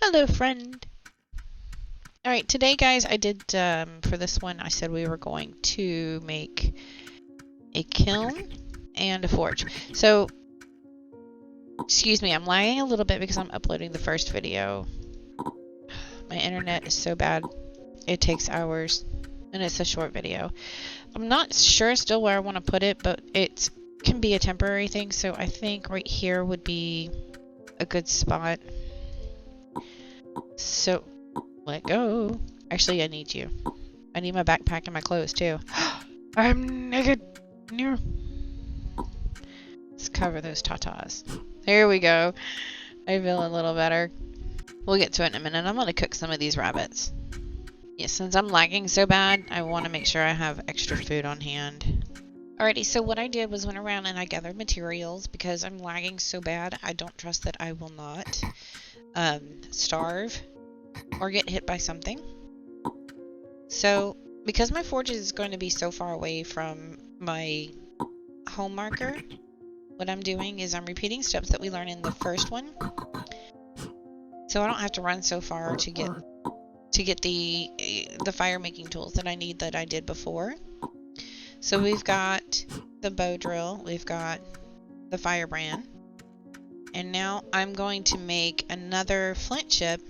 Hello, friend. Alright, today, guys, I did, for this one, I said we were going to make a kiln and a forge. So, excuse me, I'm lagging a little bit because I'm uploading the first video. My internet is so bad, it takes hours, and it's a short video. I'm not sure still where I want to put it, but it can be a temporary thing, so I think right here would be a good spot. So, let go. Actually, I need you. I need my backpack and my clothes, too. I'm naked. No. Let's cover those tatas. There we go. I feel a little better. We'll get to it in a minute. I'm going to cook some of these rabbits. Yeah, since I'm lagging so bad, I want to make sure I have extra food on hand. Alrighty, so what I did was went around and I gathered materials because I'm lagging so bad. I don't trust that I will not starve or get hit by something. So, because my forge is going to be so far away from my home marker, what I'm doing is I'm repeating steps that we learned in the first one. So I don't have to run so far to get the fire making tools that I need that I did before. So we've got the bow drill, we've got the firebrand, and now I'm going to make another flint chip,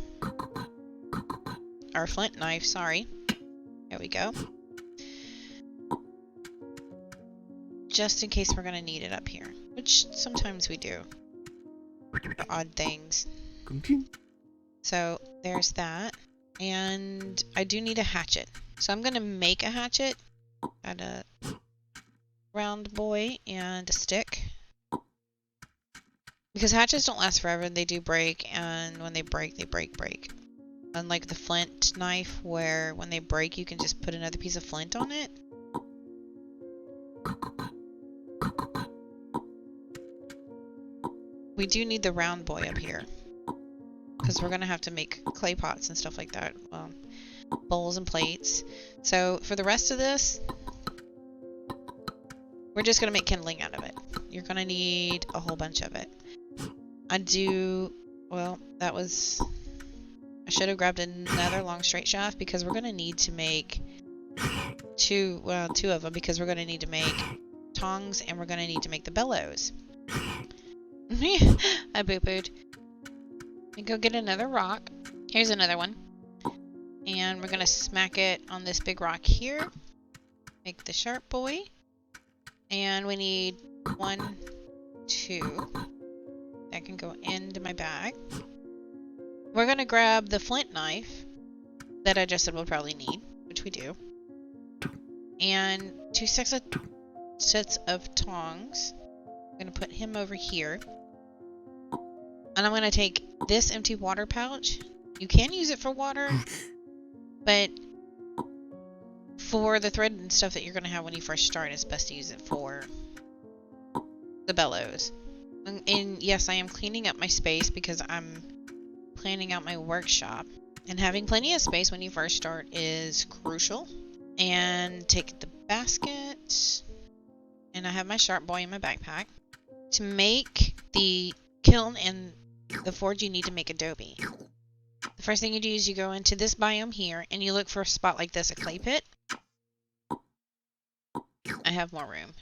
or flint knife, sorry. There we go. Just in case we're going to need it up here, which sometimes we do. The odd things. So there's that. And I do need a hatchet. So I'm going to make a hatchet. Got a round boy and a stick. Because hatchets don't last forever, they do break, and when they break, they break. Unlike the flint knife, where when they break, you can just put another piece of flint on it. We do need the round boy up here. Because we're going to have to make clay pots and stuff like that. Bowls and plates. So, for the rest of this, we're just going to make kindling out of it. You're going to need a whole bunch of it. Well, that was... I should have grabbed another long straight shaft because we're going to need to make two of them because we're going to need to make tongs and we're going to need to make the bellows. I boo-booed. And go get another rock. Here's another one. And we're going to smack it on this big rock here. Make the sharp boy. And we need 1, 2. That can go into my bag. We're going to grab the flint knife that I just said we'll probably need, which we do. And 2 sets of tongs. I'm going to put him over here. And I'm going to take this empty water pouch. You can use it for water, but for the thread and stuff that you're going to have when you first start, it's best to use it for the bellows. And yes, I am cleaning up my space because I'm planning out my workshop. And having plenty of space when you first start is crucial. And take the basket. And I have my sharp boy in my backpack. To make the kiln and the forge, you need to make adobe. The first thing you do is you go into this biome here and you look for a spot like this, a clay pit. I have more room.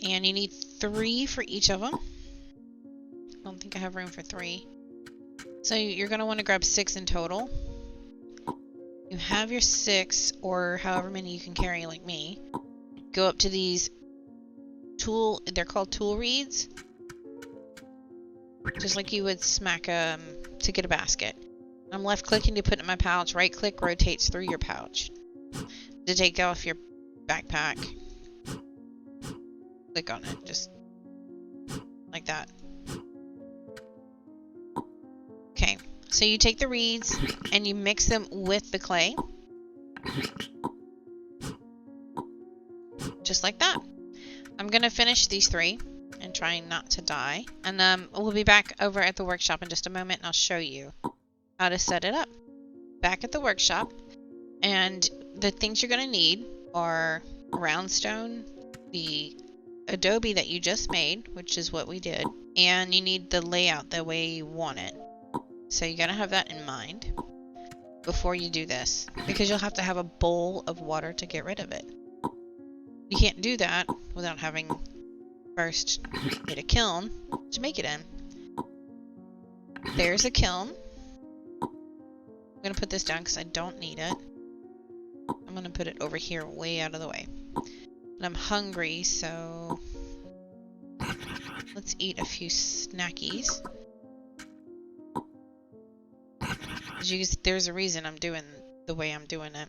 And you need 3 for each of them. I don't think I have room for 3. So you're going to want to grab 6 in total. You have your 6 or however many you can carry like me. Go up to these they're called tool reeds. Just like you would smack to get a basket. I'm left clicking to put it in my pouch. Right click rotates through your pouch. To take off your backpack, click on it, just like that. Okay, so you take the reeds and you mix them with the clay. Just like that. I'm going to finish these 3 and trying not to die. And we'll be back over at the workshop in just a moment and I'll show you how to set it up. Back at the workshop, and the things you're going to need are round stone, the adobe that you just made, which is what we did, and you need the layout the way you want it. So you gotta have that in mind before you do this, because you'll have to have a bowl of water to get rid of it. You can't do that without having first made a kiln to make it in. There's a kiln. I'm gonna put this down because I don't need it. I'm gonna put it over here way out of the way. And I'm hungry, so let's eat a few snackies. There's a reason I'm doing the way I'm doing it.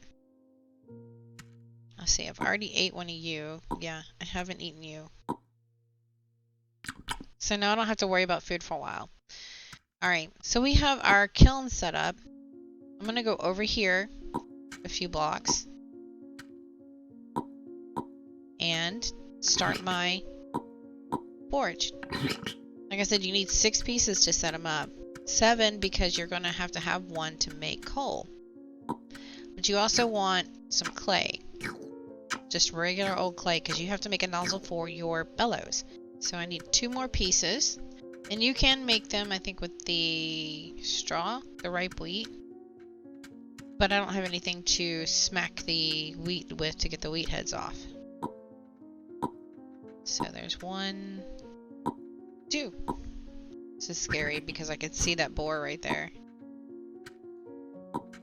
Let's see, I've already ate one of you. Yeah, I haven't eaten you. So now I don't have to worry about food for a while. Alright, so we have our kiln set up. I'm gonna go over here a few blocks and start my forge. Like I said, you need 6 pieces to set them up. 7 because you're gonna have to have one to make coal. But you also want some clay. Just regular old clay, because you have to make a nozzle for your bellows. So I need 2 more pieces. And you can make them, I think, with the straw, the ripe wheat. But I don't have anything to smack the wheat with to get the wheat heads off. So there's 1, 2. This is scary because I could see that boar right there.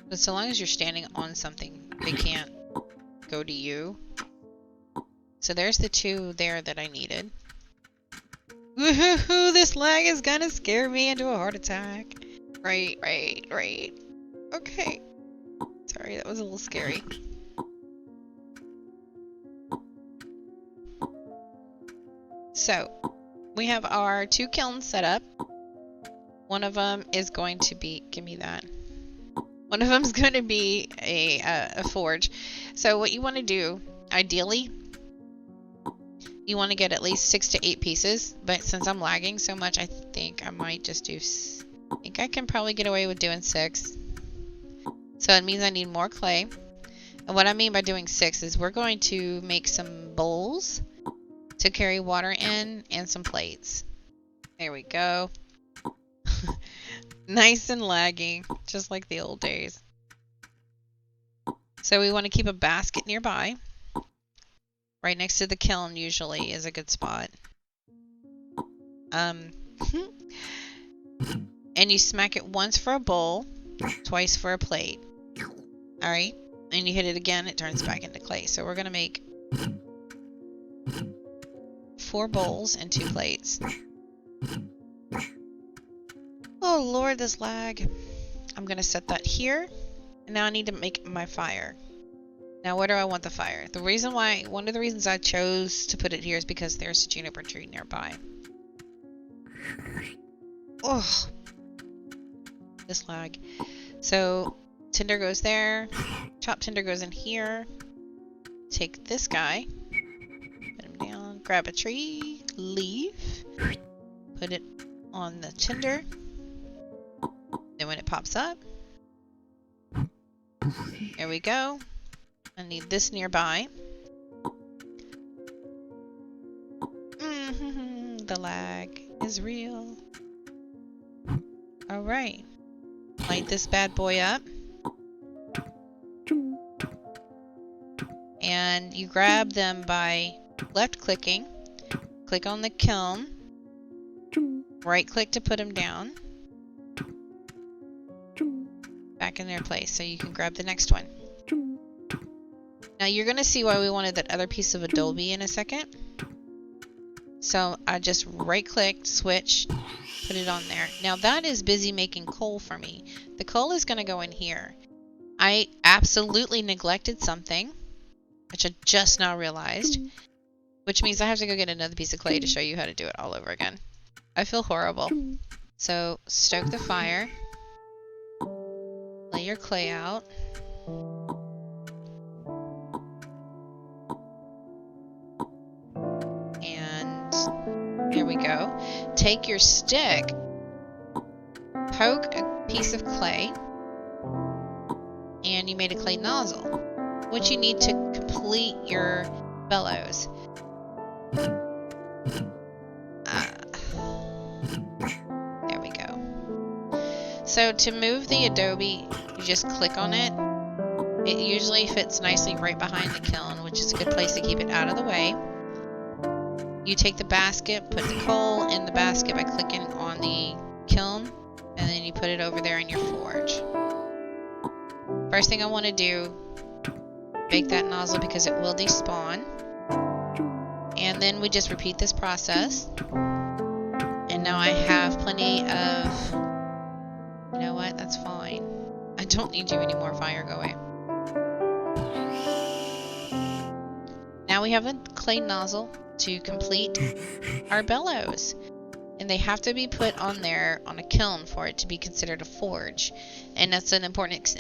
But so long as you're standing on something, they can't go to you. So there's the 2 there that I needed. Woohoo! This lag is gonna scare me into a heart attack. Right. Okay. Sorry, that was a little scary. So, we have our 2 kilns set up. One of them is going to be... Give me that. One of them is going to be a forge. So what you want to do, ideally, you want to get at least 6 to 8 pieces. But since I'm lagging so much, I think I might just do... I think I can probably get away with doing 6. So it means I need more clay. And what I mean by doing 6 is we're going to make some bowls to carry water in and some plates. There we go. Nice and lagging, just like the old days. So we want to keep a basket nearby. Right next to the kiln usually is a good spot. And you smack it once for a bowl, twice for a plate. Alright? And you hit it again, it turns back into clay. So we're going to make 4 bowls and 2 plates. Oh lord, this lag. I'm going to set that here. And now I need to make my fire. Now where do I want the fire? One of the reasons I chose to put it here is because there's a juniper tree nearby. Oh, this lag. So tinder goes there. Chopped tinder goes in here. Take this guy. Put him down. Grab a tree. Leaf. Put it on the tinder. Then when it pops up. There we go. I need this nearby. The lag is real. Alright. Light this bad boy up. And you grab them by left clicking. Click on the kiln. Right click to put them down. Back in their place so you can grab the next one. Now you're going to see why we wanted that other piece of adobe in a second. So I just right clicked, switch, put it on there. Now that is busy making coal for me. The coal is going to go in here. I absolutely neglected something, which I just now realized, which means I have to go get another piece of clay to show you how to do it all over again. I feel horrible. So stoke the fire. Lay your clay out. And there we go. Take your stick, poke a piece of clay, and you made a clay nozzle, which you need to complete your bellows. There we go. So to move the adobe, you just click on it. It usually fits nicely right behind the kiln, which is a good place to keep it out of the way. You take the basket, put the coal in the basket by clicking on the kiln, and then you put it over there in your forge. First thing I want to do, bake that nozzle because it will despawn. And then we just repeat this process. And now I have plenty of... You know what? That's fine. I don't need you anymore, fire. Go away. Now we have a clay nozzle to complete our bellows. And they have to be put on there on a kiln for it to be considered a forge. And that's an important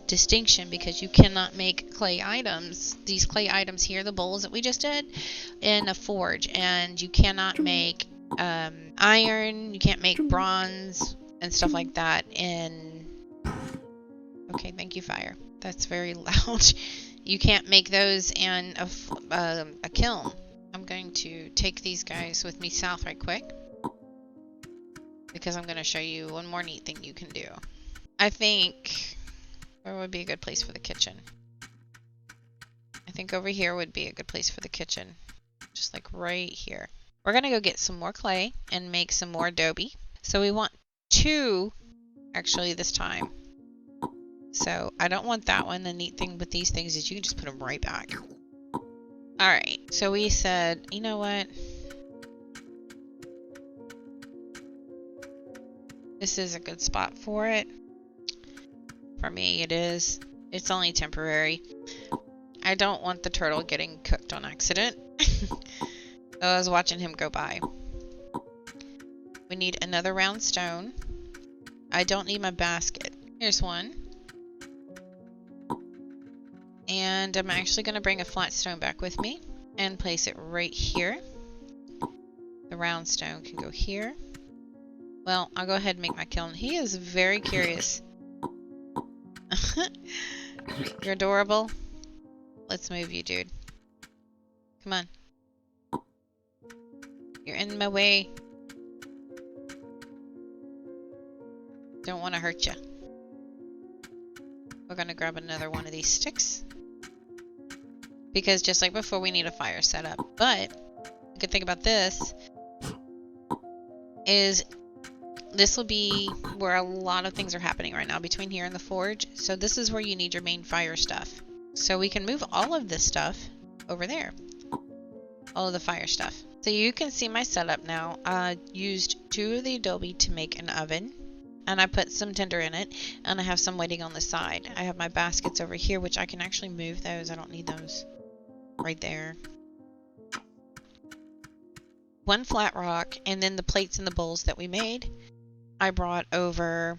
distinction because you cannot make clay items, these clay items here, the bowls that we just did, in a forge. And you cannot make iron, you can't make bronze and stuff like that in... Okay, thank you, fire. That's very loud. You can't make those in a kiln. I'm going to take these guys with me south right quick, because I'm going to show you one more neat thing you can do. I think, where would be a good place for the kitchen? I think over here would be a good place for the kitchen. Just like right here. We're going to go get some more clay and make some more adobe. So we want 2, actually, this time. So I don't want that one. The neat thing with these things is you can just put them right back. Alright, so we said, you know what? This is a good spot for it. For me, it is. It's only temporary. I don't want the turtle getting cooked on accident. I was watching him go by. We need another round stone. I don't need my basket. Here's one. And I'm actually going to bring a flat stone back with me and place it right here. The round stone can go here. Well, I'll go ahead and make my kiln. He is very curious. You're adorable. Let's move you, dude. Come on. You're in my way. Don't want to hurt you. We're going to grab another one of these sticks. Because just like before, we need a fire set up. But the good thing about this is this will be where a lot of things are happening right now between here and the forge. So this is where you need your main fire stuff. So we can move all of this stuff over there. All of the fire stuff. So you can see my setup now. I used 2 of the adobe to make an oven. And I put some tinder in it. And I have some waiting on the side. I have my baskets over here, which I can actually move those. I don't need those. Right there. 1 flat rock. And then the plates and the bowls that we made. I brought over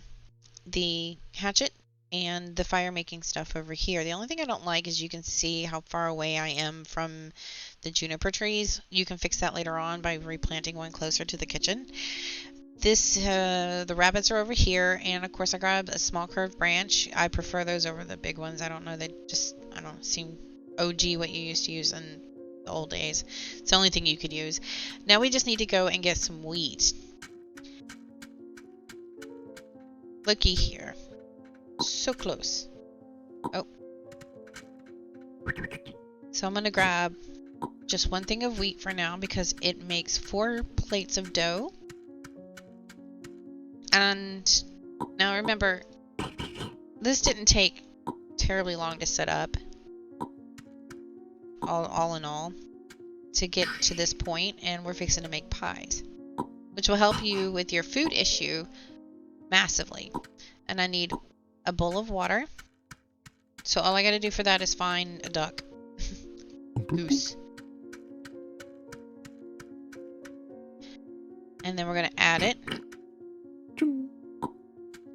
the hatchet and the fire making stuff over here. The only thing I don't like is you can see how far away I am from the juniper trees. You can fix that later on by replanting one closer to the kitchen. This, the rabbits are over here, and of course I grabbed a small curved branch. I prefer those over the big ones. I don't know, they just, I don't know, seem OG what you used to use in the old days. It's the only thing you could use. Now we just need to go and get some wheat. Looky here. So close. Oh. So I'm going to grab just 1 thing of wheat for now because it makes 4 plates of dough. And now remember, this didn't take terribly long to set up. All in all. To get to this point, and we're fixing to make pies. Which will help you with your food issue massively. And I need a bowl of water. So all I gotta do for that is find a duck. Goose. And then we're gonna add it.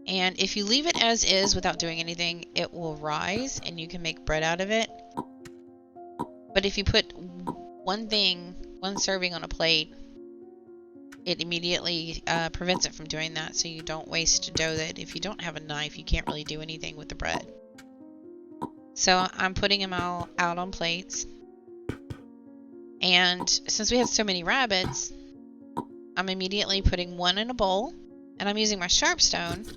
And if you leave it as is without doing anything, it will rise and you can make bread out of it. But if you put one serving on a plate, it immediately prevents it from doing that, so you don't waste dough that if you don't have a knife, you can't really do anything with the bread. So I'm putting them all out on plates. And since we have so many rabbits, I'm immediately putting one in a bowl, and I'm using my sharpstone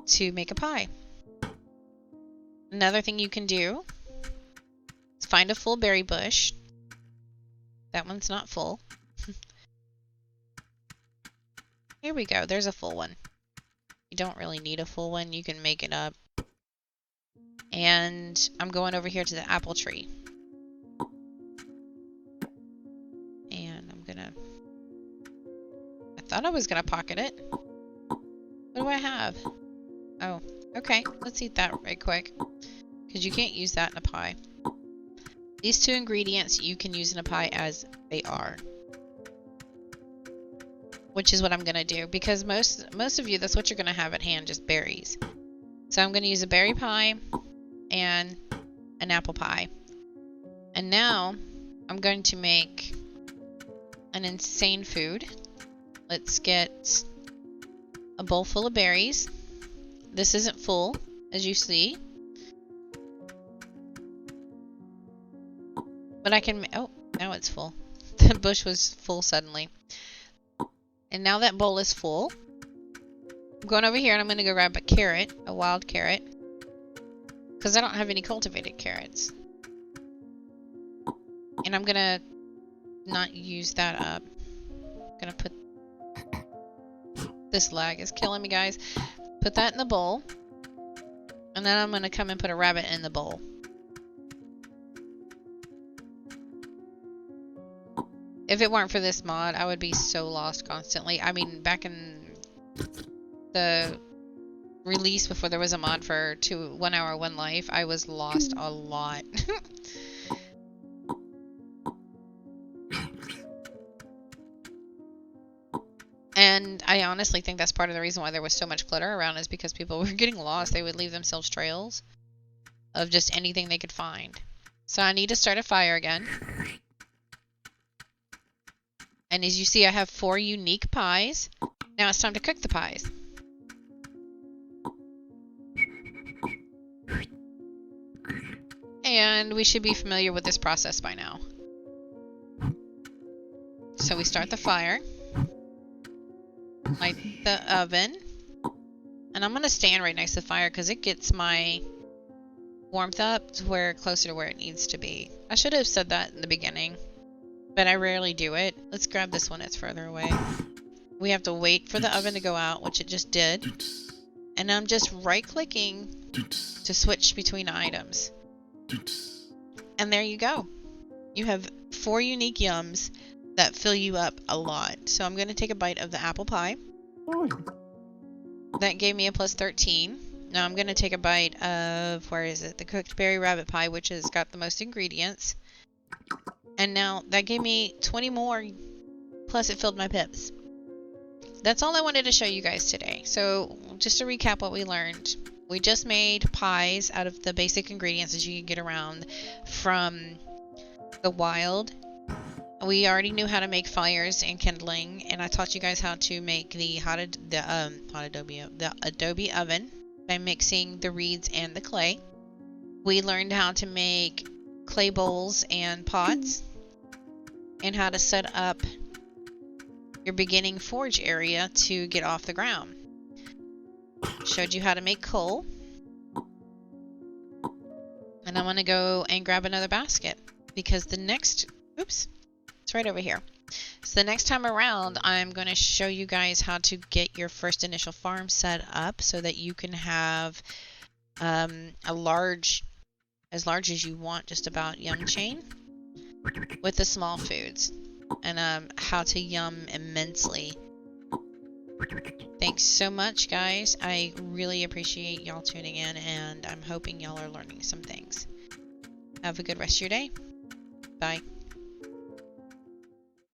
to make a pie. Another thing you can do is find a full berry bush. That one's not full. Here we go. There's a full one. You don't really need a full one. You can make it up. And I'm going over here to the apple tree. And I'm gonna... I thought I was gonna pocket it. What do I have? Oh, okay. Let's eat that right quick. Because you can't use that in a pie. These two ingredients you can use in a pie as they are. Which is what I'm going to do. Because most of you, that's what you're going to have at hand, just berries. So I'm going to use a berry pie and an apple pie. And now I'm going to make an insane food. Let's get a bowl full of berries. This isn't full, as you see. But I can... Oh, now it's full. The bush was full suddenly. And now that bowl is full. I'm going over here and I'm going to go grab a carrot, a wild carrot. Because I don't have any cultivated carrots. And I'm going to not use that up. I'm going to put... This lag is killing me, guys. Put that in the bowl. And then I'm going to come and put a rabbit in the bowl. If it weren't for this mod, I would be so lost constantly. I mean, back in the release before there was a mod for 1 Hour 1 Life, I was lost a lot. And I honestly think that's part of the reason why there was so much clutter around, is because people were getting lost. They would leave themselves trails of just anything they could find. So I need to start a fire again. And as you see, I have 4 unique pies. Now it's time to cook the pies. And we should be familiar with this process by now. So we start the fire. Light the oven. And I'm going to stand right next to the fire because it gets my warmth up to where closer to where it needs to be. I should have said that in the beginning. But I rarely do it. Let's grab this one, it's further away. We have to wait for the oven to go out, which it just did. And I'm just right-clicking to switch between items. And there you go. You have 4 unique yums that fill you up a lot. So I'm going to take a bite of the apple pie. That gave me a plus 13. Now I'm going to take a bite of, where is it? The cooked berry rabbit pie, which has got the most ingredients. And now that gave me 20 more, plus it filled my pips. That's all I wanted to show you guys today. So just to recap what we learned. We just made pies out of the basic ingredients that you can get around from the wild. We already knew how to make fires and kindling, and I taught you guys how to make the adobe oven by mixing the reeds and the clay. We learned how to make clay bowls and pots, and how to set up your beginning forge area to get off the ground. Showed you how to make coal. And I'm going to go and grab another basket because the next, oops, it's right over here. So the next time around, I'm going to show you guys how to get your first initial farm set up so that you can have as large as you want, just about yum chain with the small foods, and how to yum immensely. Thanks so much, guys. I really appreciate y'all tuning in, and I'm hoping y'all are learning some things. Have a good rest of your day. Bye.